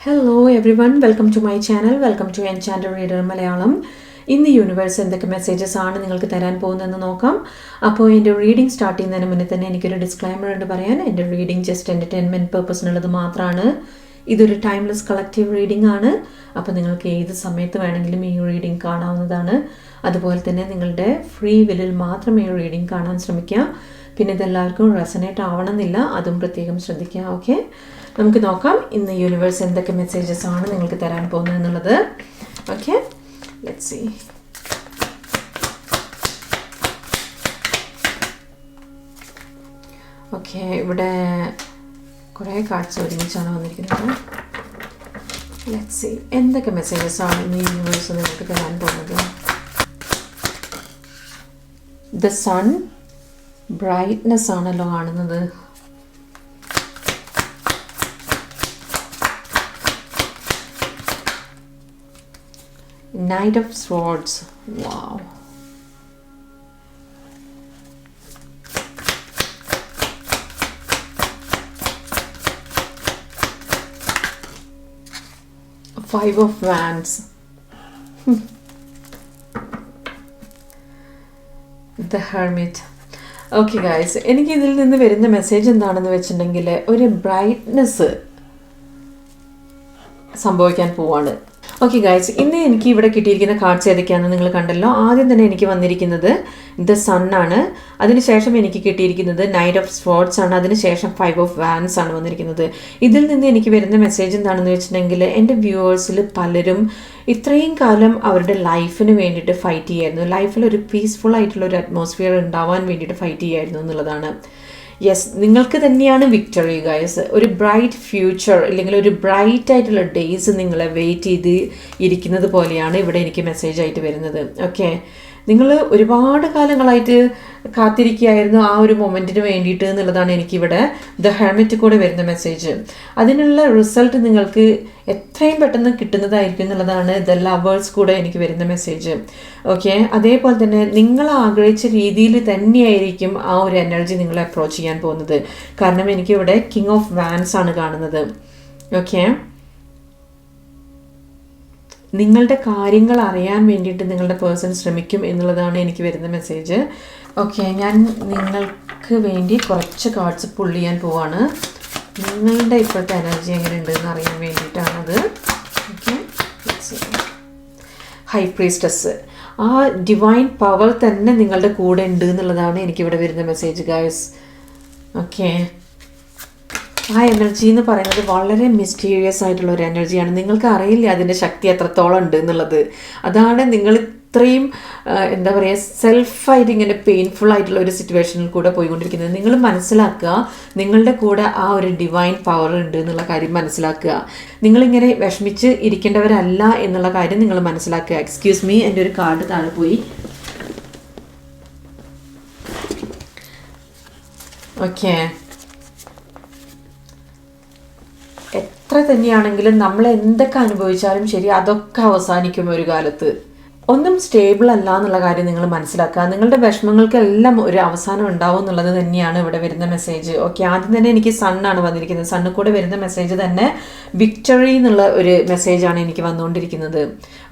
Hello everyone, welcome to my channel, welcome to Enchanted Reader Malayalam. ഇന്ന് universe എന്തൊക്കെ messages ആണ് നിങ്ങൾക്ക് തരാൻ പോകുന്നതെന്ന് നോക്കാം. അപ്പോൾ എൻ്റെ റീഡിംഗ് സ്റ്റാർട്ട് ചെയ്യുന്നതിന് മുന്നേ തന്നെ എനിക്കൊരു ഡിസ്ക്ലൈമർ ഉണ്ട് പറയാൻ. എൻ്റെ റീഡിംഗ് ജസ്റ്റ് എൻ്റർടൈൻമെൻറ്റ് പർപ്പസിനുള്ളത് മാത്രമാണ്. ഇതൊരു ടൈംലെസ് കളക്റ്റീവ് റീഡിംഗ് ആണ്. അപ്പോൾ നിങ്ങൾക്ക് ഏത് സമയത്ത് വേണമെങ്കിലും ഈ റീഡിംഗ് കാണാവുന്നതാണ്. അതുപോലെ തന്നെ നിങ്ങളുടെ ഫ്രീ വില്ലിൽ മാത്രം ഈ റീഡിംഗ് കാണാൻ ശ്രമിക്കുക. പിന്നെ ഇതെല്ലാവർക്കും റെസനേറ്റ് ആവണമെന്നില്ല, അതും പ്രത്യേകം ശ്രദ്ധിക്കുക. ഓക്കെ, നമുക്ക് നോക്കാം ഇന്ന് യൂണിവേഴ്സ് എന്തൊക്കെ മെസ്സേജസ് ആണ് നിങ്ങൾക്ക് തരാൻ പോകുന്നത് എന്നുള്ളത്. Okay, let's see. ഓക്കെ, ഇവിടെ കുറേ കാർഡ്സ് ഒരുമിച്ചാണ് വന്നിരിക്കുന്നത്. ലെറ്റ്സ് സീ എന്തൊക്കെ മെസ്സേജസ് ആണ് ഇന്ന് യൂണിവേഴ്സ് നിങ്ങൾക്ക് തരാൻ പോകുന്നത്. ദ സൺ ബ്രൈറ്റ്നെസ് ആണല്ലോ കാണുന്നത്. Knight of Swords. Wow. Five of Wands. The Hermit. Okay guys, എനിക്ക് ഇതിൽ നിന്ന് വരുന്ന മെസ്സേജ് എന്താണെന്ന് വെച്ചിട്ടുണ്ടെങ്കിൽ ഒരു ബ്രൈറ്റ്നെസ് സംഭവിക്കാൻ പോവാണ്. ഓക്കെ ഗൈസ്, ഇന്ന് എനിക്ക് ഇവിടെ കിട്ടിയിരിക്കുന്ന കാർഡ്സ് ഏതൊക്കെയാണെന്ന് നിങ്ങൾ കണ്ടല്ലോ. ആദ്യം തന്നെ എനിക്ക് വന്നിരിക്കുന്നത് ദ സൺ ആണ്. അതിനുശേഷം എനിക്ക് കിട്ടിയിരിക്കുന്നത് നൈറ്റ് ഓഫ് സ്പോർട്സ് ആണ്. അതിനുശേഷം ഫൈവ് ഓഫ് വാൻസ് ആണ് വന്നിരിക്കുന്നത്. ഇതിൽ നിന്ന് എനിക്ക് വരുന്ന മെസ്സേജ് എന്താണെന്ന് വെച്ചിട്ടുണ്ടെങ്കിൽ എൻ്റെ വ്യൂവേഴ്സിൽ പലരും ഇത്രയും കാലം അവരുടെ ലൈഫിന് വേണ്ടിയിട്ട് ഫൈറ്റ് ചെയ്യായിരുന്നു. ലൈഫിൽ ഒരു പീസ്ഫുൾ ആയിട്ടുള്ള ഒരു അറ്റ്മോസ്ഫിയർ ഉണ്ടാവാൻ വേണ്ടിയിട്ട് ഫൈറ്റ് ചെയ്യായിരുന്നു എന്നുള്ളതാണ്. യെസ്, നിങ്ങൾക്ക് തന്നെയാണ് വിക്ടറി ഗൈസ്. ഒരു ബ്രൈറ്റ് ഫ്യൂച്ചർ അല്ലെങ്കിൽ ഒരു ബ്രൈറ്റ് ആയിട്ടുള്ള ഡേയ്സ് നിങ്ങളെ വെയിറ്റ് ചെയ്ത് ഇരിക്കുന്നത് പോലെയാണ് ഇവിടെ എനിക്ക് മെസ്സേജ് ആയിട്ട് വരുന്നത്. ഓക്കെ, നിങ്ങൾ ഒരുപാട് കാലങ്ങളായിട്ട് കാത്തിരിക്കുകയായിരുന്നു ആ ഒരു മൊമെൻറ്റിന് വേണ്ടിയിട്ട് എന്നുള്ളതാണ് എനിക്കിവിടെ ദ ഹെർമിറ്റ് കൂടെ വരുന്ന മെസ്സേജ്. അതിനുള്ള റിസൾട്ട് നിങ്ങൾക്ക് എത്രയും പെട്ടെന്ന് കിട്ടുന്നതായിരിക്കും എന്നുള്ളതാണ് ദ ലവേഴ്സ് കൂടെ എനിക്ക് വരുന്ന മെസ്സേജ്. ഓക്കെ, അതേപോലെ തന്നെ നിങ്ങൾ ആഗ്രഹിച്ച രീതിയിൽ തന്നെയായിരിക്കും ആ ഒരു എനർജി നിങ്ങളെ അപ്രോച്ച് ചെയ്യാൻ പോകുന്നത്. കാരണം എനിക്കിവിടെ കിങ് ഓഫ് വാൻസ് ആണ് കാണുന്നത്. ഓക്കെ, നിങ്ങളുടെ കാര്യങ്ങൾ അറിയാൻ വേണ്ടിയിട്ട് നിങ്ങളുടെ പേഴ്സൺ ശ്രമിക്കും എന്നുള്ളതാണ് എനിക്ക് വരുന്ന മെസ്സേജ്. ഓക്കെ, ഞാൻ നിങ്ങൾക്ക് വേണ്ടി കുറച്ച് കാർഡ്സ് പുൾ ചെയ്യാൻ പോവാണ്. നിങ്ങളുടെ ഇപ്പോഴത്തെ എനർജി എങ്ങനെ ഉണ്ടെന്ന് അറിയാൻ വേണ്ടിയിട്ടാണത്. ഓക്കെ, ഹൈ പ്രീസ്റ്റസ്, ആ ഡിവൈൻ പവർ തന്നെ നിങ്ങളുടെ കൂടെ ഉണ്ട് എന്നുള്ളതാണ് എനിക്കിവിടെ വരുന്ന മെസ്സേജ് ഗൈസ്. ഓക്കെ, ആ എനർജി എന്ന് പറയുന്നത് വളരെ മിസ്റ്റീരിയസ് ആയിട്ടുള്ള ഒരു എനർജിയാണ്. നിങ്ങൾക്ക് അറിയില്ല അതിൻ്റെ ശക്തി എത്രത്തോളം ഉണ്ട് എന്നുള്ളത്. അതാണ് നിങ്ങൾ ഇത്രയും എന്താ പറയുക സെൽഫായിട്ട് ഇങ്ങനെ പെയിൻഫുൾ ആയിട്ടുള്ള ഒരു സിറ്റുവേഷനിൽ കൂടെ പോയിക്കൊണ്ടിരിക്കുന്നത്. നിങ്ങൾ മനസ്സിലാക്കുക നിങ്ങളുടെ കൂടെ ആ ഒരു ഡിവൈൻ പവർ ഉണ്ട് എന്നുള്ള കാര്യം മനസ്സിലാക്കുക. നിങ്ങളിങ്ങനെ വിഷമിച്ച് ഇരിക്കേണ്ടവരല്ല എന്നുള്ള കാര്യം നിങ്ങൾ മനസ്സിലാക്കുക. എക്സ്ക്യൂസ് മീ, എൻ്റെ ഒരു കാർഡ് താഴെ പോയി. ഓക്കെ, എത്ര തന്നെയാണെങ്കിലും നമ്മൾ എന്തൊക്കെ അനുഭവിച്ചാലും ശരി, അതൊക്കെ അവസാനിക്കും ഒരു കാലത്ത്. ഒന്നും സ്റ്റേബിൾ അല്ല എന്നുള്ള കാര്യം നിങ്ങൾ മനസ്സിലാക്കുക. നിങ്ങളുടെ വിഷമങ്ങൾക്കെല്ലാം ഒരു അവസാനം ഉണ്ടാവും എന്നുള്ളത് തന്നെയാണ് ഇവിടെ വരുന്ന മെസ്സേജ്. ഓക്കെ, ആദ്യം തന്നെ എനിക്ക് സണ്ണാണ് വന്നിരിക്കുന്നത്. സണ്ണിൽ കൂടെ വരുന്ന മെസ്സേജ് തന്നെ വിക്ടറി എന്നുള്ള ഒരു മെസ്സേജാണ് എനിക്ക് വന്നുകൊണ്ടിരിക്കുന്നത്.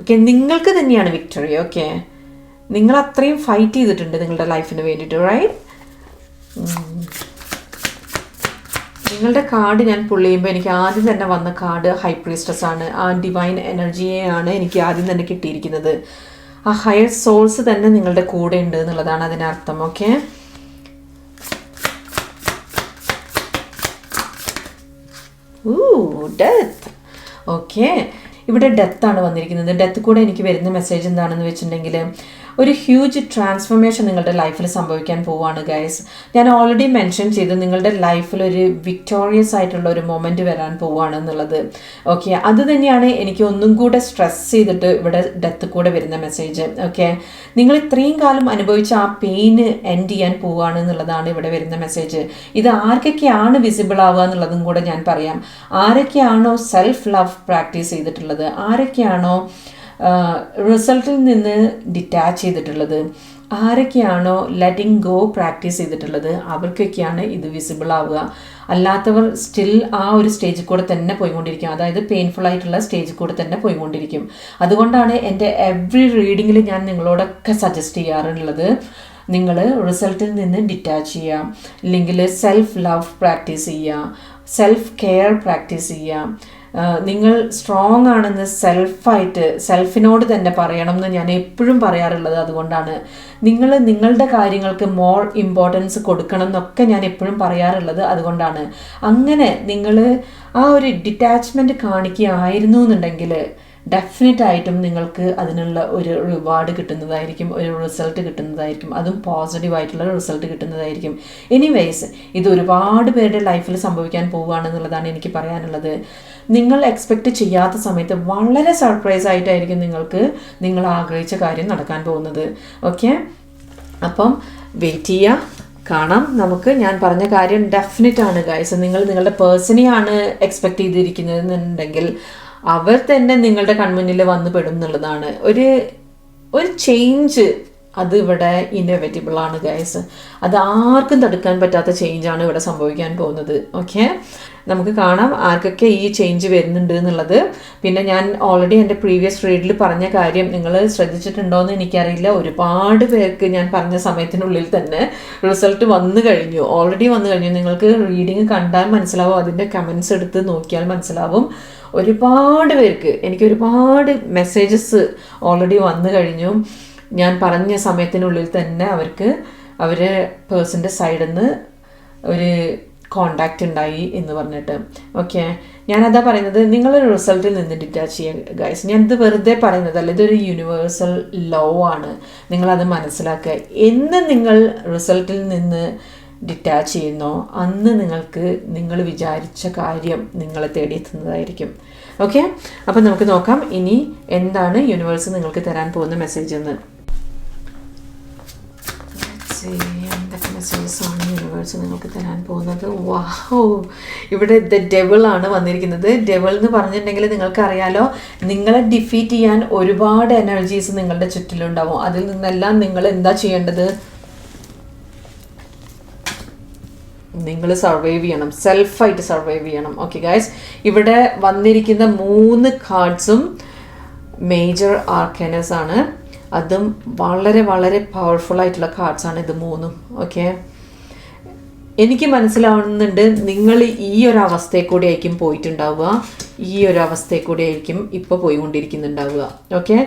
ഓക്കെ, നിങ്ങൾക്ക് തന്നെയാണ് വിക്ടറി. ഓക്കെ, നിങ്ങൾ അത്രയും ഫൈറ്റ് ചെയ്തിട്ടുണ്ട് നിങ്ങളുടെ ലൈഫിന് വേണ്ടിയിട്ട്, റൈറ്റ്? നിങ്ങളുടെ കാർഡ് ഞാൻ പുൾ ചെയ്യുമ്പോൾ എനിക്ക് ആദ്യം തന്നെ വന്ന കാർഡ് ഹൈ പ്രീസ്റ്റസ് ആണ്. ആ ഡിവൈൻ എനർജിയെയാണ് എനിക്ക് ആദ്യം തന്നെ കിട്ടിയിരിക്കുന്നത്. ആ ഹയർ സോൾസ് തന്നെ നിങ്ങളുടെ കൂടെ ഉണ്ട് എന്നുള്ളതാണ് അതിനർത്ഥം. Okay, death. ഓക്കെ, ഇവിടെ ഡെത്താണ് വന്നിരിക്കുന്നത്. ഡെത്ത് കൂടെ എനിക്ക് വരുന്ന മെസ്സേജ് എന്താണെന്ന് വെച്ചിട്ടുണ്ടെങ്കിൽ ഒരു ഹ്യൂജ് ട്രാൻസ്ഫോർമേഷൻ നിങ്ങളുടെ ലൈഫിൽ സംഭവിക്കാൻ പോവുകയാണ് ഗൈസ്. ഞാൻ ഓൾറെഡി മെൻഷൻ ചെയ്തു നിങ്ങളുടെ ലൈഫിൽ ഒരു വിക്ടോറിയസ് ആയിട്ടുള്ള ഒരു മൊമെൻറ്റ് വരാൻ പോവുകയാണ് എന്നുള്ളത്. ഓക്കെ, അത് തന്നെയാണ് എനിക്ക് ഒന്നും കൂടെ സ്ട്രെസ് ചെയ്തിട്ട് ഇവിടെ ഡെത്ത് കൂടെ വരുന്ന മെസ്സേജ്. ഓക്കെ, നിങ്ങൾ ഇത്രയും കാലം അനുഭവിച്ച ആ പെയിന് എൻഡ് ചെയ്യാൻ പോവുകയാണ് എന്നുള്ളതാണ് ഇവിടെ വരുന്ന മെസ്സേജ്. ഇത് ആർക്കൊക്കെയാണ് വിസിബിൾ ആവുക എന്നുള്ളതും കൂടെ ഞാൻ പറയാം. ആരൊക്കെയാണോ സെൽഫ് ലവ് പ്രാക്ടീസ് ചെയ്തിട്ടുള്ളത്, ആരൊക്കെയാണോ റിസൾട്ടിൽ നിന്ന് ഡിറ്റാച്ച് ചെയ്തിട്ടുള്ളത്, ആരൊക്കെയാണോ ലെറ്റിംഗ് ഗോ പ്രാക്ടീസ് ചെയ്തിട്ടുള്ളത് അവർക്കൊക്കെയാണ് ഇത് വിസിബിൾ ആവുക. അല്ലാത്തവർ സ്റ്റിൽ ആ ഒരു സ്റ്റേജിൽ കൂടെ തന്നെ പോയിക്കൊണ്ടിരിക്കും, അതായത് പെയിൻഫുൾ ആയിട്ടുള്ള സ്റ്റേജിൽ കൂടെ തന്നെ പോയിക്കൊണ്ടിരിക്കും. അതുകൊണ്ടാണ് എൻ്റെ എവറി റീഡിങ്ങിൽ ഞാൻ നിങ്ങളോടൊക്കെ സജസ്റ്റ് ചെയ്യാറുള്ളത്, നിങ്ങൾ റിസൾട്ടിൽ നിന്ന് ഡിറ്റാച്ച് ചെയ്യുക, അല്ലെങ്കിൽ സെൽഫ് ലവ് പ്രാക്ടീസ് ചെയ്യുക, സെൽഫ് കെയർ പ്രാക്ടീസ് ചെയ്യുക. നിങ്ങൾ സ്ട്രോങ് ആണെന്ന് സെൽഫിനോട് തന്നെ പറയണം എന്ന് ഞാൻ എപ്പോഴും പറയാറുള്ളത് അതുകൊണ്ടാണ്. നിങ്ങൾ നിങ്ങളുടെ കാര്യങ്ങൾക്ക് മോർ ഇമ്പോർട്ടൻസ് കൊടുക്കണം എന്നൊക്കെ ഞാൻ എപ്പോഴും പറയാറുള്ളത് അതുകൊണ്ടാണ്. അങ്ങനെ നിങ്ങൾ ആ ഒരു ഡിറ്റാച്ച്മെൻറ്റ് കാണിക്കുകയായിരുന്നു എന്നുണ്ടെങ്കിൽ ഡെഫിനറ്റ് ആയിട്ടും നിങ്ങൾക്ക് അതിനുള്ള ഒരു റിവാർഡ് കിട്ടുന്നതായിരിക്കും, ഒരു റിസൾട്ട് കിട്ടുന്നതായിരിക്കും, അതും പോസിറ്റീവായിട്ടുള്ള റിസൾട്ട് കിട്ടുന്നതായിരിക്കും. എനിവേയ്സ്, ഇത് ഒരുപാട് പേരുടെ ലൈഫിൽ സംഭവിക്കാൻ പോവുകയാണെന്നുള്ളതാണ് എനിക്ക് പറയാനുള്ളത്. നിങ്ങൾ എക്സ്പെക്റ്റ് ചെയ്യാത്ത സമയത്ത് വളരെ സർപ്രൈസ് ആയിട്ടായിരിക്കും നിങ്ങൾ ആഗ്രഹിച്ച കാര്യം നടക്കാൻ പോകുന്നത്. ഓക്കെ, അപ്പം വെയിറ്റ് ചെയ്യുക, കാണാം നമുക്ക്. ഞാൻ പറഞ്ഞ കാര്യം ഡെഫിനറ്റ് ആണ് ഗൈസ്. നിങ്ങൾ നിങ്ങളുടെ പേഴ്സണെയാണ് എക്സ്പെക്റ്റ് ചെയ്തിരിക്കുന്നതെന്നുണ്ടെങ്കിൽ അവർ തന്നെ നിങ്ങളുടെ കൺമുന്നിൽ വന്ന് പെടും എന്നുള്ളതാണ്. ഒരു ചേഞ്ച് അത് ഇവിടെ ഇന്നോവേറ്റബിൾ ആണ് ഗൈസ്. അത് ആർക്കും തടുക്കാൻ പറ്റാത്ത ചേഞ്ചാണ് ഇവിടെ സംഭവിക്കാൻ പോകുന്നത്. ഓക്കെ, നമുക്ക് കാണാം ആർക്കൊക്കെ ഈ ചേഞ്ച് വരുന്നുണ്ട് എന്നുള്ളത്. പിന്നെ ഞാൻ ഓൾറെഡി എൻ്റെ പ്രീവിയസ് റീഡിൽ പറഞ്ഞ കാര്യം നിങ്ങൾ ശ്രദ്ധിച്ചിട്ടുണ്ടോയെന്ന് എനിക്കറിയില്ല. ഒരുപാട് പേർക്ക് ഞാൻ പറഞ്ഞ സമയത്തിനുള്ളിൽ തന്നെ റിസൾട്ട് ഓൾറെഡി വന്നു കഴിഞ്ഞു. നിങ്ങൾക്ക് റീഡിങ് കണ്ടാൽ മനസ്സിലാവും, അതിൻ്റെ കമൻസ് എടുത്ത് നോക്കിയാൽ മനസ്സിലാവും. ഒരുപാട് പേർക്ക് എനിക്ക് ഒരുപാട് മെസ്സേജസ് ഓൾറെഡി വന്നു കഴിഞ്ഞു. ഞാൻ പറഞ്ഞ സമയത്തിനുള്ളിൽ തന്നെ അവരെ പേഴ്സൻ്റെ സൈഡിൽ നിന്ന് ഒരു കോണ്ടാക്റ്റ് ഉണ്ടായി എന്ന് പറഞ്ഞിട്ട്. ഓക്കെ, ഞാനതാ പറയുന്നത്, നിങ്ങളൊരു റിസൾട്ടിൽ നിന്ന് ഡിറ്റാച്ച് ചെയ്യുക ഗൈസ്. ഞാനിത് വെറുതെ പറയുന്നതല്ല, ഇതൊരു യൂണിവേഴ്സൽ ലോ ആണ്. നിങ്ങളത് മനസ്സിലാക്കുക. എന്ന് നിങ്ങൾ റിസൾട്ടിൽ നിന്ന് ഡിറ്റാച്ച് ചെയ്യുന്നോ അന്ന് നിങ്ങൾ വിചാരിച്ച കാര്യം നിങ്ങളെ തേടിയെത്തുന്നതായിരിക്കും. ഓക്കെ, അപ്പം നമുക്ക് നോക്കാം ഇനി എന്താണ് യൂണിവേഴ്സ് നിങ്ങൾക്ക് തരാൻ പോകുന്ന മെസ്സേജ് എന്ന്. എന്തൊക്കെ മെസ്സേജസ് ആണ് യൂണിവേഴ്സ് നിങ്ങൾക്ക് തരാൻ പോകുന്നത്? വാഹോ, ഇവിടെ ദ ഡെവിൾ ആണ് വന്നിരിക്കുന്നത്. ഡെവിൾ എന്ന് പറഞ്ഞിട്ടുണ്ടെങ്കിൽ നിങ്ങൾക്കറിയാലോ, നിങ്ങളെ ഡിഫീറ്റ് ചെയ്യാൻ ഒരുപാട് എനർജീസ് നിങ്ങളുടെ ചുറ്റിലുണ്ടാവും. അതിൽ നിന്നെല്ലാം നിങ്ങൾ എന്താ ചെയ്യേണ്ടത്? നിങ്ങൾ സർവൈവ് ചെയ്യണം, സെൽഫായിട്ട് സർവൈവ് ചെയ്യണം. ഓക്കെ ഗൈസ്, ഇവിടെ വന്നിരിക്കുന്ന 3 കാർഡ്സും മേജർ ആർക്കാനസ് ആണ്. അതും വളരെ വളരെ പവർഫുൾ ആയിട്ടുള്ള കാർഡ്സ് ആണ് ഇത് 3. ഓക്കെ, എനിക്ക് മനസ്സിലാവുന്നുണ്ട് നിങ്ങൾ ഈ ഒരു അവസ്ഥയിൽ കൂടി ആയിരിക്കും പോയിട്ടുണ്ടാവുക, ഈ ഒരു അവസ്ഥയിൽ കൂടി ആയിരിക്കും ഇപ്പോൾ പോയിക്കൊണ്ടിരിക്കുന്നുണ്ടാവുക. ഓക്കെ,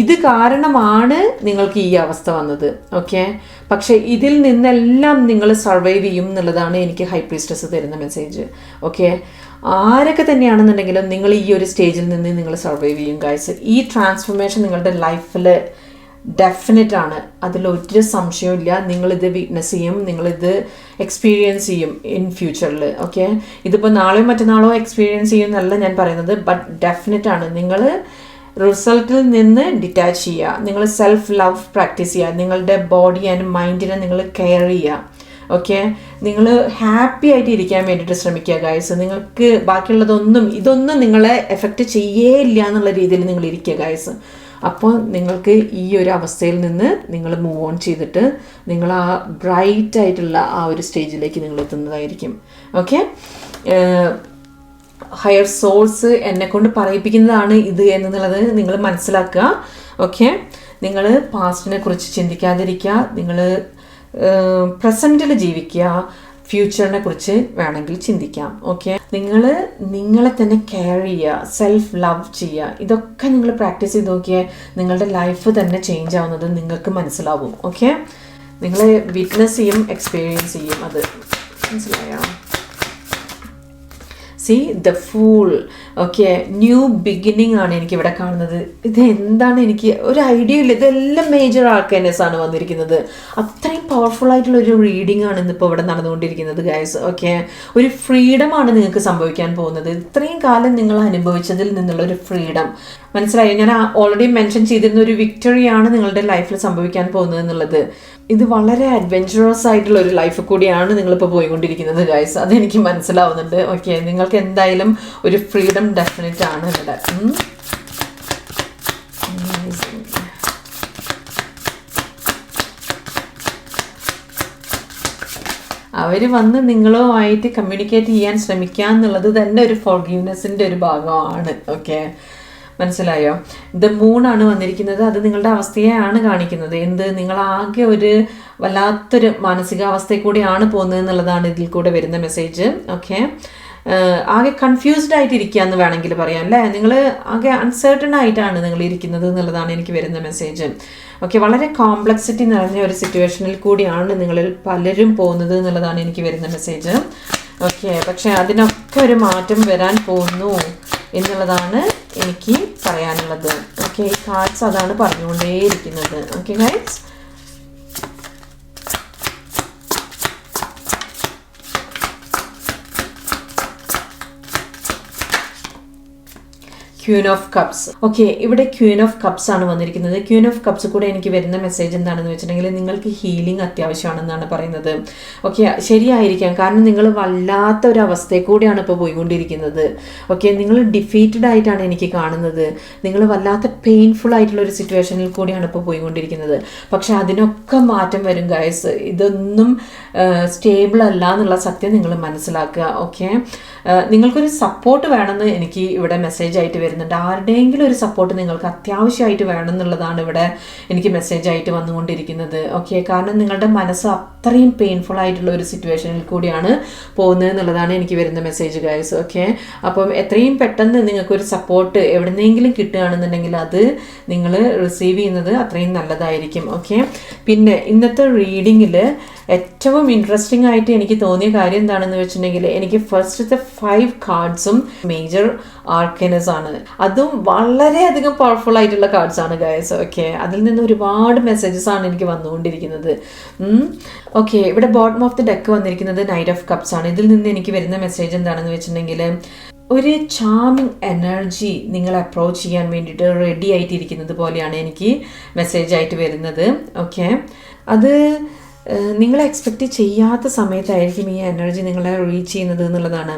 ഇത് കാരണമാണ് നിങ്ങൾക്ക് ഈ അവസ്ഥ വന്നത്. ഓക്കെ, പക്ഷേ ഇതിൽ നിന്നെല്ലാം നിങ്ങൾ സർവൈവ് ചെയ്യും എന്നുള്ളതാണ് എനിക്ക് ഹൈ പ്രീസ്റ്റസ് തരുന്ന മെസ്സേജ്. ഓക്കെ, ആരൊക്കെ തന്നെയാണെന്നുണ്ടെങ്കിലും നിങ്ങൾ ഈ ഒരു സ്റ്റേജിൽ നിന്ന് നിങ്ങൾ സർവൈവ് ചെയ്യും ഗൈസ്. ഈ ട്രാൻസ്ഫോർമേഷൻ നിങ്ങളുടെ ലൈഫിൽ ഡെഫിനറ്റ് ആണ്, അതിലൊരു സംശയവും. നിങ്ങളിത് വിറ്റ്നസ് ചെയ്യും, നിങ്ങളിത് എക്സ്പീരിയൻസ് ചെയ്യും ഇൻ ഫ്യൂച്ചറിൽ. ഓക്കെ, ഇതിപ്പോൾ നാളെയോ മറ്റന്നാളോ എക്സ്പീരിയൻസ് ചെയ്യും എന്നല്ല ഞാൻ പറയുന്നത്, ബട്ട് ഡെഫിനറ്റ് ആണ്. നിങ്ങൾ റിസൾട്ടിൽ നിന്ന് ഡിറ്റാച്ച് ചെയ്യുക, നിങ്ങൾ സെൽഫ് ലവ് പ്രാക്ടീസ് ചെയ്യുക, നിങ്ങളുടെ ബോഡി ആൻഡ് മൈൻഡിനെ നിങ്ങൾ കെയർ ചെയ്യുക. ഓക്കെ, നിങ്ങൾ ഹാപ്പി ആയിട്ട് ഇരിക്കാൻ വേണ്ടിയിട്ട് ശ്രമിക്കുക ഗൈസ്. നിങ്ങൾക്ക് ഇതൊന്നും നിങ്ങളെ എഫക്റ്റ് ചെയ്യേയില്ല എന്നുള്ള രീതിയിൽ നിങ്ങൾ ഇരിക്കുക ഗൈസ്. അപ്പോൾ നിങ്ങൾക്ക് ഈ ഒരു അവസ്ഥയിൽ നിന്ന് നിങ്ങൾ മൂവ് ഓൺ ചെയ്തിട്ട് നിങ്ങൾ ആ ബ്രൈറ്റ് ആയിട്ടുള്ള ആ ഒരു സ്റ്റേജിലേക്ക് നിങ്ങൾ എത്തുന്നതായിരിക്കും. ഓക്കെ, ഹയർ സോൾസ് എന്നെ കൊണ്ട് പറയിപ്പിക്കുന്നതാണ് ഇത് എന്നുള്ളത് നിങ്ങൾ മനസ്സിലാക്കുക. ഓക്കെ, നിങ്ങൾ പാസ്റ്റിനെ കുറിച്ച് ചിന്തിക്കാതിരിക്കുക, നിങ്ങൾ പ്രസൻറ്റിൽ ജീവിക്കുക, ഫ്യൂച്ചറിനെ കുറിച്ച് വേണമെങ്കിൽ ചിന്തിക്കാം. ഓക്കെ, നിങ്ങളെ തന്നെ കെയർ ചെയ്യുക, സെൽഫ് ലവ് ചെയ്യുക. ഇതൊക്കെ നിങ്ങൾ പ്രാക്ടീസ് ചെയ്ത് നോക്കിയാൽ നിങ്ങളുടെ ലൈഫ് തന്നെ ചേഞ്ച് ആവുന്നത് നിങ്ങൾക്ക് മനസ്സിലാവും. ഓക്കെ, നിങ്ങൾ വിറ്റ്നസ് ചെയ്യും, എക്സ്പീരിയൻസ് ചെയ്യും. അത് മനസ്സിലായോ? C the fool. Okay, new beginning ആണ് എനിക്കിവിടെ കാണുന്നത്. ഇത് എന്താണ് എനിക്ക് ഒരു ഐഡിയ ഇല്ല. ഇതെല്ലാം മേജർ ആർക്കാനസ് ആണ് വന്നിരിക്കുന്നത്. അത്രയും പവർഫുൾ ആയിട്ടുള്ള ഒരു റീഡിംഗ് ആണ് ഇന്നിപ്പോൾ ഇവിടെ നടന്നുകൊണ്ടിരിക്കുന്നത് ഗൈസ്. ഓക്കെ, ഒരു ഫ്രീഡം ആണ് നിങ്ങൾക്ക് സംഭവിക്കാൻ പോകുന്നത്. ഇത്രയും കാലം നിങ്ങൾ അനുഭവിച്ചതിൽ നിന്നുള്ള ഒരു ഫ്രീഡം മനസ്സിലായോ? ഞാൻ ഓൾറെഡി മെൻഷൻ ചെയ്തിരുന്ന ഒരു വിക്ടറിയാണ് നിങ്ങളുടെ ലൈഫിൽ സംഭവിക്കാൻ പോകുന്നത് എന്നുള്ളത്. ഇത് വളരെ അഡ്വെഞ്ചറസ് ആയിട്ടുള്ള ഒരു ലൈഫ് കൂടിയാണ് നിങ്ങളിപ്പോൾ പോയിക്കൊണ്ടിരിക്കുന്നത് ഗൈസ്. അതെനിക്ക് മനസ്സിലാവുന്നുണ്ട്. ഓക്കെ, നിങ്ങൾക്ക് എന്തായാലും ഒരു ഫ്രീഡം ഡെഫിനറ്റ് ആണ് ഇവിടെ. അവർ വന്ന് നിങ്ങളുമായിട്ട് കമ്മ്യൂണിക്കേറ്റ് ചെയ്യാൻ ശ്രമിക്കുക എന്നുള്ളത് തന്നെ ഒരു ഫോർഗീവ്നെസ്സിൻ്റെ ഒരു ഭാഗമാണ്. ഓക്കെ, മനസ്സിലായോ? ദ മൂണാണ് വന്നിരിക്കുന്നത്. അത് നിങ്ങളുടെ അവസ്ഥയെയാണ് കാണിക്കുന്നത്. എന്ത്, നിങ്ങളാകെ ഒരു വല്ലാത്തൊരു മാനസികാവസ്ഥയിൽ കൂടിയാണ് പോകുന്നത് എന്നുള്ളതാണ് ഇതിൽ കൂടെ വരുന്ന മെസ്സേജ്. ഓക്കെ, ആകെ കൺഫ്യൂസ്ഡ് ആയിട്ടിരിക്കുക എന്ന് വേണമെങ്കിൽ പറയാം അല്ലേ. നിങ്ങൾ ആകെ അൺസർട്ടൺ ആയിട്ടാണ് നിങ്ങൾ ഇരിക്കുന്നത് എന്നുള്ളതാണ് എനിക്ക് വരുന്ന മെസ്സേജ്. ഓക്കെ, വളരെ കോംപ്ലക്സിറ്റി നിറഞ്ഞ ഒരു സിറ്റുവേഷനിൽ കൂടിയാണ് നിങ്ങളിൽ പലരും പോകുന്നത് എന്നുള്ളതാണ് എനിക്ക് വരുന്ന മെസ്സേജ്. ഓക്കെ, പക്ഷെ അതിനൊക്കെ ഒരു മാറ്റം വരാൻ പോകുന്നു എന്നുള്ളതാണ് എനിക്ക് പറയാനുള്ളത്. ഓക്കെ, ഈ കാർഡ്സ് അതാണ് പറഞ്ഞുകൊണ്ടേയിരിക്കുന്നത്. Okay guys, queen of cups. Okay, ഇവിടെ ക്വീൻ ഓഫ് കപ്സ് ആണ് വന്നിരിക്കുന്നത്. ക്വീൻ ഓഫ് കപ്സ് കൂടെ എനിക്ക് വരുന്ന മെസ്സേജ് എന്താണെന്ന് വെച്ചിട്ടുണ്ടെങ്കിൽ നിങ്ങൾക്ക് ഹീലിംഗ് അത്യാവശ്യമാണെന്നാണ് പറയുന്നത്. ഓക്കെ, ശരിയായിരിക്കാം. കാരണം നിങ്ങൾ വല്ലാത്ത ഒരു അവസ്ഥയിൽ കൂടിയാണ് ഇപ്പോൾ പോയിക്കൊണ്ടിരിക്കുന്നത്. ഓക്കെ, നിങ്ങൾ ഡിഫീറ്റഡ് ആയിട്ടാണ് എനിക്ക് കാണുന്നത്. നിങ്ങൾ വല്ലാത്ത പെയിൻഫുൾ ആയിട്ടുള്ള ഒരു സിറ്റുവേഷനിൽ കൂടിയാണ് ഇപ്പോൾ പോയിക്കൊണ്ടിരിക്കുന്നത്. പക്ഷെ അതിനൊക്കെ മാറ്റം വരും ഗൈസ്. ഇതൊന്നും സ്റ്റേബിൾ അല്ല എന്നുള്ള സത്യം നിങ്ങൾ മനസ്സിലാക്കുക. ഓക്കെ, നിങ്ങൾക്കൊരു സപ്പോർട്ട് വേണമെന്ന് എനിക്ക് ഇവിടെ മെസ്സേജ് ആയിട്ട് വരുന്നുണ്ട്. ആരുടെയെങ്കിലും ഒരു സപ്പോർട്ട് നിങ്ങൾക്ക് അത്യാവശ്യമായിട്ട് വേണം എന്നുള്ളതാണ് ഇവിടെ എനിക്ക് മെസ്സേജ് ആയിട്ട് വന്നുകൊണ്ടിരിക്കുന്നത്. ഓക്കെ, കാരണം നിങ്ങളുടെ മനസ്സ് അത്രയും പെയിൻഫുൾ ആയിട്ടുള്ള ഒരു സിറ്റുവേഷനിൽ കൂടിയാണ് പോകുന്നത് എന്നുള്ളതാണ് എനിക്ക് വരുന്ന മെസ്സേജ് ഗൈസ്. ഓക്കെ, അപ്പം എത്രയും പെട്ടെന്ന് നിങ്ങൾക്കൊരു സപ്പോർട്ട് എവിടെന്നെങ്കിലും കിട്ടുകയാണെന്നുണ്ടെങ്കിൽ അത് നിങ്ങൾ റിസീവ് ചെയ്യുന്നത് അത്രയും നല്ലതായിരിക്കും. ഓക്കെ, പിന്നെ ഇന്നത്തെ റീഡിങ്ങിൽ ഏറ്റവും ഇൻട്രസ്റ്റിംഗ് ആയിട്ട് എനിക്ക് തോന്നിയ കാര്യം എന്താണെന്ന് വെച്ചിട്ടുണ്ടെങ്കിൽ എനിക്ക് ഫസ്റ്റത്തെ 5 കാർഡ്സും മേജർ ആർക്കനസ് ആണ്. അതും വളരെയധികം പവർഫുൾ ആയിട്ടുള്ള കാർഡ്സ് ആണ് ഗൈസ്. ഓക്കെ, അതിൽ നിന്ന് ഒരുപാട് മെസ്സേജസ് ആണ് എനിക്ക് വന്നുകൊണ്ടിരിക്കുന്നത്. ഓക്കെ, ഇവിടെ ബോട്ടം ഓഫ് ദി ഡെക്ക് വന്നിരിക്കുന്നത് നൈറ്റ് ഓഫ് കപ്സ് ആണ്. ഇതിൽ നിന്ന് എനിക്ക് വരുന്ന മെസ്സേജ് എന്താണെന്ന് വെച്ചിട്ടുണ്ടെങ്കിൽ ഒരു ചാമിങ് എനർജി നിങ്ങളെ അപ്രോച്ച് ചെയ്യാൻ വേണ്ടിയിട്ട് റെഡി ആയിട്ടിരിക്കുന്നത് പോലെയാണ് എനിക്ക് മെസ്സേജ് ആയിട്ട് വരുന്നത്. ഓക്കെ, അത് നിങ്ങൾ എക്സ്പെക്റ്റ് ചെയ്യാത്ത സമയത്തായിരിക്കും ഈ എനർജി നിങ്ങളെ റീച്ച് ചെയ്യുന്നത് എന്നുള്ളതാണ്.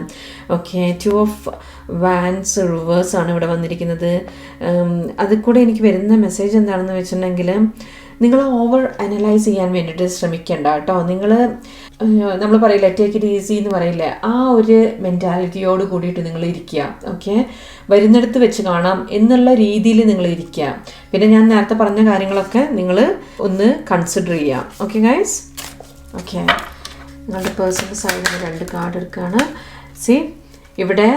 ഓക്കെ, 2 ഓഫ് വാൻസ് റിവേഴ്സ് ആണ് ഇവിടെ വന്നിരിക്കുന്നത്. അതിൽ കൂടെ എനിക്ക് വരുന്ന മെസ്സേജ് എന്താണെന്ന് വെച്ചിട്ടുണ്ടെങ്കിൽ നിങ്ങൾ ഓവർ അനലൈസ് ചെയ്യാൻ വേണ്ടിയിട്ട് ശ്രമിക്കേണ്ട കേട്ടോ. നമ്മൾ പറയില്ലേ ടേക്ക് ഇറ്റ് ഈസി എന്ന് പറയില്ലേ, ആ ഒരു മെൻറ്റാലിറ്റിയോട് കൂടിയിട്ട് നിങ്ങൾ ഇരിക്കുക. ഓക്കെ, വരുന്നിടത്ത് വെച്ച് കാണാം എന്നുള്ള രീതിയിൽ നിങ്ങൾ ഇരിക്കുക. പിന്നെ ഞാൻ നേരത്തെ പറഞ്ഞ കാര്യങ്ങളൊക്കെ നിങ്ങൾ ഒന്ന് കൺസിഡർ ചെയ്യാം. ഓക്കെ ഗൈസ്, ഓക്കെ, നിങ്ങളുടെ പേഴ്സണൽ സൈഡിൽ 2 കാർഡ് എടുക്കുകയാണ്. സി ഇവിടെ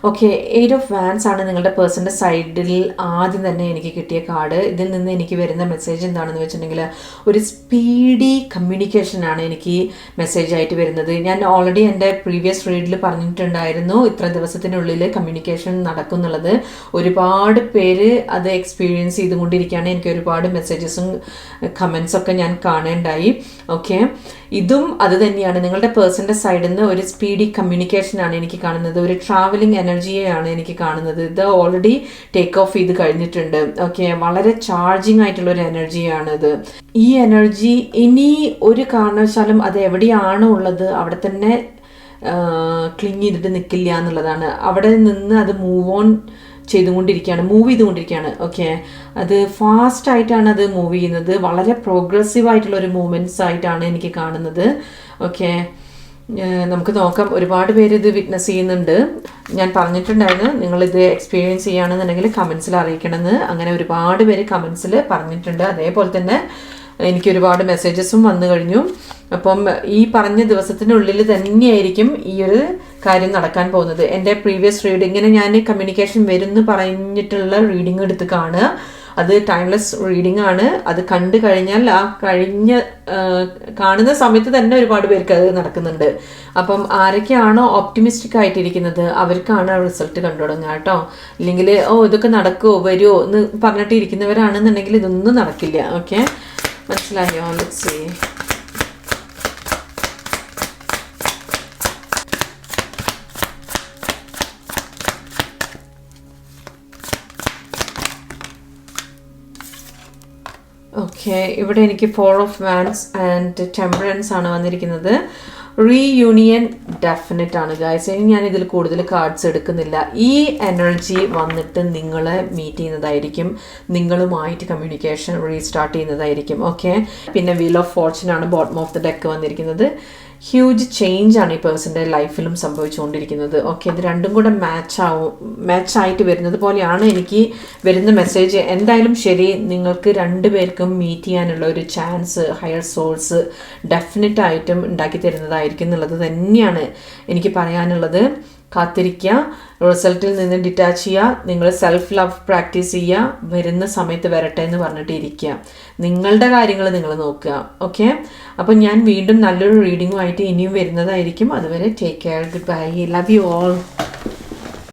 ഓക്കെ, 8 ഓഫ് വാൻസ് ആണ് നിങ്ങളുടെ പേഴ്സൻ്റെ സൈഡിൽ ആദ്യം തന്നെ എനിക്ക് കിട്ടിയ കാർഡ്. ഇതിൽ നിന്ന് എനിക്ക് വരുന്ന മെസ്സേജ് എന്താണെന്ന് വെച്ചിട്ടുണ്ടെങ്കിൽ ഒരു സ്പീഡി കമ്മ്യൂണിക്കേഷനാണ് എനിക്ക് മെസ്സേജ് ആയിട്ട് വരുന്നത്. ഞാൻ ഓൾറെഡി എൻ്റെ പ്രീവിയസ് റീഡിൽ പറഞ്ഞിട്ടുണ്ടായിരുന്നു ഇത്ര ദിവസത്തിനുള്ളിൽ കമ്മ്യൂണിക്കേഷൻ നടക്കും എന്നുള്ളത്. ഒരുപാട് പേര് അത് എക്സ്പീരിയൻസ് ചെയ്തുകൊണ്ടിരിക്കുകയാണ്. എനിക്ക് ഒരുപാട് മെസ്സേജസും കമൻസൊക്കെ ഞാൻ കാണേണ്ടായി. ഓക്കെ, ഇതും അത് തന്നെയാണ്. നിങ്ങളുടെ പേഴ്സൻ്റെ സൈഡിൽ നിന്ന് ഒരു സ്പീഡി കമ്മ്യൂണിക്കേഷനാണ് എനിക്ക് കാണുന്നത്. ഒരു ട്രാവലിംഗ് എനർജിയെയാണ് എനിക്ക് കാണുന്നത്. ഇത് ഓൾറെഡി ടേക്ക് ഓഫ് ചെയ്ത് കഴിഞ്ഞിട്ടുണ്ട്. ഓക്കെ, വളരെ ചാർജിങ് ആയിട്ടുള്ള ഒരു എനർജിയാണ് ഇത്. ഈ എനർജി ഇനി ഒരു കാരണവശാലും അത് എവിടെയാണോ ഉള്ളത് അവിടെ തന്നെ ക്ലിങ് ചെയ്തിട്ട് നിൽക്കില്ല എന്നുള്ളതാണ്. അവിടെ നിന്ന് അത് മൂവ് ചെയ്തുകൊണ്ടിരിക്കുകയാണ്. ഓക്കെ, അത് ഫാസ്റ്റ് ആയിട്ടാണ് അത് മൂവ് ചെയ്യുന്നത്. വളരെ പ്രോഗ്രസീവ് ആയിട്ടുള്ള ഒരു മൂവ്മെൻറ്റ്സ് ആയിട്ടാണ് എനിക്ക് കാണുന്നത്. ഓക്കെ, നമുക്ക് നോക്കാം. ഒരുപാട് പേര് ഇത് വിറ്റ്നസ് ചെയ്യുന്നുണ്ട്. ഞാൻ പറഞ്ഞിട്ടുണ്ടായിരുന്നു നിങ്ങളിത് എക്സ്പീരിയൻസ് ചെയ്യുകയാണെന്നുണ്ടെങ്കിൽ കമൻസിൽ അറിയിക്കണമെന്ന്. അങ്ങനെ ഒരുപാട് പേര് കമൻസിൽ പറഞ്ഞിട്ടുണ്ട്. അതേപോലെ തന്നെ എനിക്ക് ഒരുപാട് മെസ്സേജസും വന്നു കഴിഞ്ഞു. അപ്പം ഈ പറഞ്ഞ ദിവസത്തിനുള്ളിൽ തന്നെയായിരിക്കും ഈ ഒരു കാര്യം നടക്കാൻ പോകുന്നത്. എൻ്റെ പ്രീവിയസ് റീഡിങ്ങിന് ഞാൻ കമ്മ്യൂണിക്കേഷൻ വരുമെന്ന് പറഞ്ഞിട്ടുള്ള റീഡിങ് എടുത്ത് കാണുക. അത് ടൈംലെസ് റീഡിംഗ് ആണ്. അത് കണ്ടു കഴിഞ്ഞാൽ ആ കാണുന്ന സമയത്ത് തന്നെ ഒരുപാട് പേർക്ക് അത് നടക്കുന്നുണ്ട്. അപ്പം ആരൊക്കെയാണോ ഓപ്റ്റിമിസ്റ്റിക് ആയിട്ടിരിക്കുന്നത് അവർക്കാണ് റിസൾട്ട് കണ്ടു തുടങ്ങുക കേട്ടോ. ഇല്ലെങ്കിൽ ഇതൊക്കെ നടക്കുമോ വരുമോ എന്ന് പറഞ്ഞിട്ട് ഇരിക്കുന്നവരാണെന്നുണ്ടെങ്കിൽ ഇതൊന്നും നടക്കില്ല. ഓക്കെ, മനസ്സിലായോ? Let's see. ഓക്കെ, ഇവിടെ എനിക്ക് 4 ഓഫ് വാൻസ് ആൻഡ് ടെമ്പറൻസ് ആണ് വന്നിരിക്കുന്നത്. റീയൂണിയൻ ഡെഫിനറ്റ് ആണ് ഗൈസ്. ഇനി ഞാൻ ഇതിൽ കൂടുതൽ കാർഡ്സ് എടുക്കുന്നില്ല. ഈ എനർജി വന്നിട്ട് നിങ്ങളെ മീറ്റ് ചെയ്യുന്നതായിരിക്കും. നിങ്ങളുമായിട്ട് കമ്മ്യൂണിക്കേഷൻ റീസ്റ്റാർട്ട് ചെയ്യുന്നതായിരിക്കും. ഓക്കെ, പിന്നെ വീൽ ഓഫ് ഫോർച്യൂൺ ആണ് ബോട്ടം ഓഫ് ദ ഡെക്ക് വന്നിരിക്കുന്നത്. ഹ്യൂജ് ചേഞ്ചാണ് ഈ പേഴ്സൻ്റെ ലൈഫിലും സംഭവിച്ചുകൊണ്ടിരിക്കുന്നത്. ഓക്കെ, ഇത് രണ്ടും കൂടെ മാച്ചായിട്ട് വരുന്നത് പോലെയാണ് എനിക്ക് വരുന്ന മെസ്സേജ്. എന്തായാലും ശരി, നിങ്ങൾക്ക് രണ്ടുപേർക്കും മീറ്റ് ചെയ്യാനുള്ള ഒരു ചാൻസ് ഹയർ സോൾസ് ഡെഫിനറ്റായിട്ടും ഉണ്ടാക്കി തരുന്നതായിരിക്കും എന്നുള്ളത് തന്നെയാണ് എനിക്ക് പറയാനുള്ളത്. കാത്തിരിക്കുക, റിസൾട്ടിൽ നിന്ന് ഡിറ്റാച്ച് ചെയ്യുക, നിങ്ങൾ സെൽഫ് ലവ് പ്രാക്ടീസ് ചെയ്യുക, വരുന്ന സമയത്ത് വരട്ടെ എന്ന് പറഞ്ഞിട്ട് ഇരിക്കുക, നിങ്ങളുടെ കാര്യങ്ങൾ നിങ്ങൾ നോക്കുക. ഓക്കെ, അപ്പോൾ ഞാൻ വീണ്ടും നല്ലൊരു റീഡിങ്ങുമായിട്ട് ഇനിയും വരുന്നതായിരിക്കും. അതുവരെ take care, good bye, love you all.